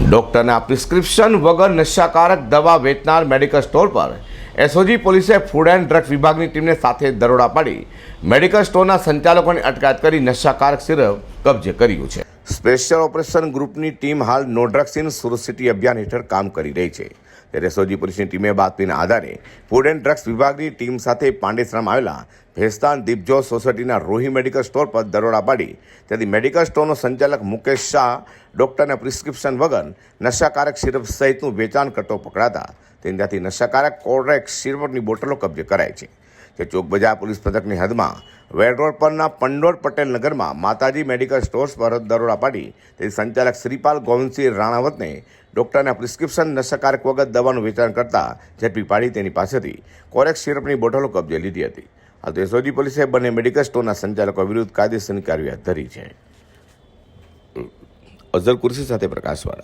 ડોક્ટરના prescription વગર નશાકારક દવા વેચનાર મેડિકલ સ્ટોર પર એસઓજી પોલીસે ફૂડ એન્ડ ડ્રગ વિભાગની ટીમને સાથે દરોડા પાડી મેડિકલ સ્ટોરના સંચાલકોની અટકાયત કરી નશાકારક સિરપ કબજે કર્યું છે. સ્પેશિયલ ઓપરેશન ગ્રુપની ટીમ હાલ no drugs in Surat city અભિયાન હેઠળ કામ કરી રહી છે. ત્યારે એસઓજી પોલીસની ટીમે બાતમીના આધારે ફૂડ એન્ડ ડ્રગ્સ વિભાગની ટીમ સાથે પાંડેસરામાં આવેલા ભેસ્તાન દીપજો સોસાયટીના રોહી મેડિકલ સ્ટોર પર દરોડા પાડી ત્યાંથી મેડિકલ સ્ટોરનો સંચાલક મુકેશ શાહ ડોક્ટરના પ્રિસ્ક્રિપ્શન વગર નશાકારક સિરપ સહિતનું વેચાણ કરતો પકડાતા ત્યાંથી નશાકારક કોરેક્સ સિરપની બોટલો કબજે કરાઈ છે. જે ચોક બજાર પોલીસ પથકની હદમાં વેડ રોડ પરના પંડોર પટેલ નગરમાં માતાજી મેડિકલ સ્ટોર્સ પર દરોડા પાડી તે સંચાલક શ્રીપાલ ગોવિંદસિંહ રાણાવતને ડોક્ટરના પ્રિસ્ક્રિપ્શન નશાકારક વગર દવાનું વેચાણ કરતા ઝડપી પાડી તેની પાસેથી કોરેક્સ સિરપની બોટલો કબજે લીધી હતી. હાલ તો એસઓજી પોલીસે બંને મેડિકલ સ્ટોરના સંચાલકો વિરુદ્ધ કાયદેસરની કાર્યવાહી હાથ ધરી છે. અઝર કુર્સી સાથે પ્રકાશવાળા.